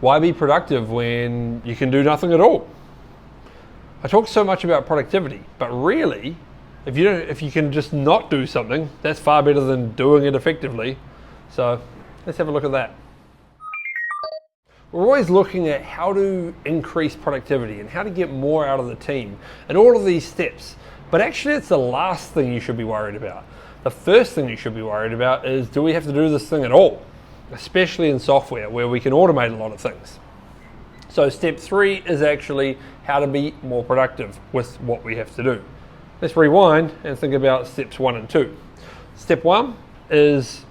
Why be productive when you can do nothing at all? I talk so much about productivity, but really, if you can just not do something, that's far better than doing it effectively. So let's have a look at that. We're always looking at how to increase productivity and how to get more out of the team and all of these steps. But actually, it's the last thing you should be worried about. The first thing you should be worried about is, do we have to do this thing at all? Especially in software where we can automate a lot of things. So step 3 is actually how to be more productive with what we have to do. Let's rewind and think about steps 1 and 2. Step 1 is,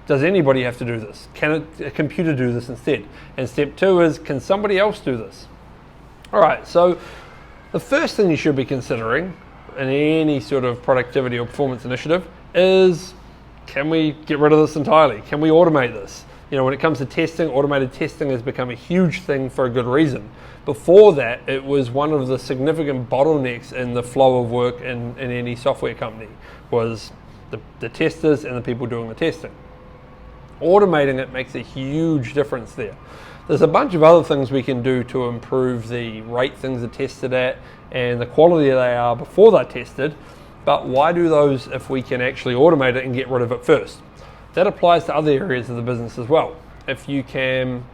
does anybody have to do this? Can a computer do this instead? And step 2 is, can somebody else do this? All right, so the first thing you should be considering in any sort of productivity or performance initiative is, can we get rid of this entirely? Can we automate this? You know, when it comes to testing, automated testing has become a huge thing for a good reason. Before that, it was one of the significant bottlenecks in the flow of work in any software company, was the testers and the people doing the testing. Automating it makes a huge difference there. There's a bunch of other things we can do to improve the rate things are tested at and the quality they are before they're tested, but why do those if we can actually automate it and get rid of it first? That applies to other areas of the business as well. If you can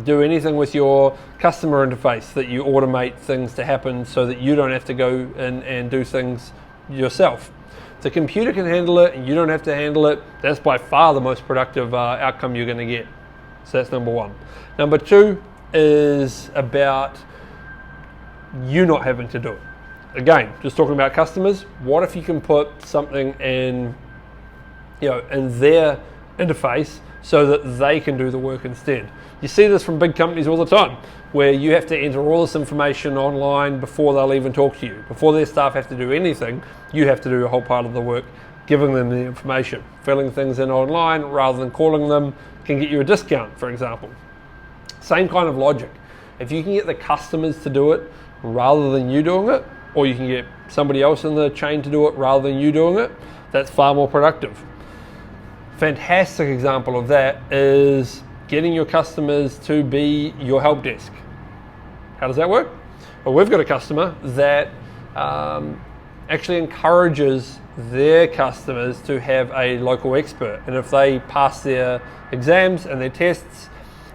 do anything with your customer interface, that you automate things to happen so that you don't have to go in and do things yourself. If the computer can handle it and you don't have to handle it, that's by far the most productive outcome you're going to get. So that's number 1. Number 2 is about you not having to do it. Again, just talking about customers, what if you can put something in their interface so that they can do the work instead? You see this from big companies all the time, where you have to enter all this information online before they'll even talk to you. Before their staff have to do anything, you have to do a whole part of the work, giving them the information. Filling things in online rather than calling them can get you a discount, for example. Same kind of logic. If you can get the customers to do it rather than you doing it, or you can get somebody else in the chain to do it rather than you doing it, that's far more productive. Fantastic example of that is getting your customers to be your help desk. How does that work? Well, we've got a customer that actually encourages their customers to have a local expert, and if they pass their exams and their tests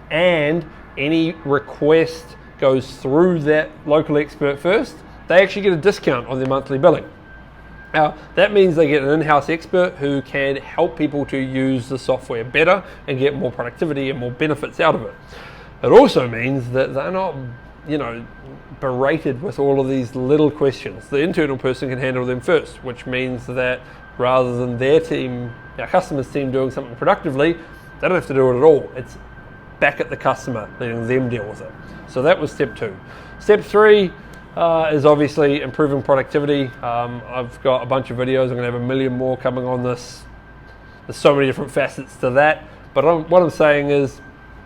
and any request goes through that local expert first, they actually get a discount on their monthly billing. Now, that means they get an in-house expert who can help people to use the software better and get more productivity and more benefits out of it. It also means that they're not, berated with all of these little questions. The internal person can handle them first, which means that rather than their team, our customer's team, doing something productively, they don't have to do it at all. It's back at the customer, letting them deal with it. So that was step 2. Step 3 is obviously improving productivity. I've got a bunch of videos. I'm going to have a million more coming on this. There's so many different facets to that. But what I'm saying is,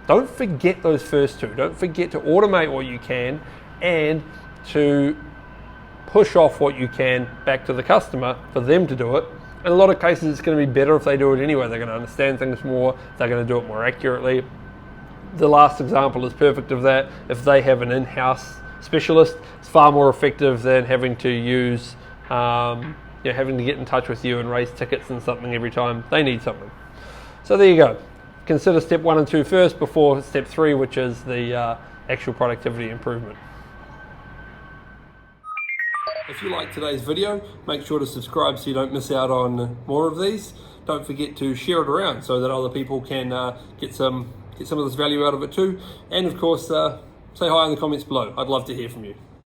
don't forget those first 2. Don't forget to automate what you can and to push off what you can back to the customer for them to do it. In a lot of cases, it's going to be better if they do it anyway. They're going to understand things more. They're going to do it more accurately. The last example is perfect of that. If they have an in-house specialist, it's far more effective than having to use, having to get in touch with you and raise tickets and something every time they need something. So there you go. Consider step 1 and 2 first before step 3, which is the actual productivity improvement. If you like today's video, make sure to subscribe so you don't miss out on more of these. Don't forget to share it around so that other people can get some of this value out of it too. And of course, say hi in the comments below. I'd love to hear from you.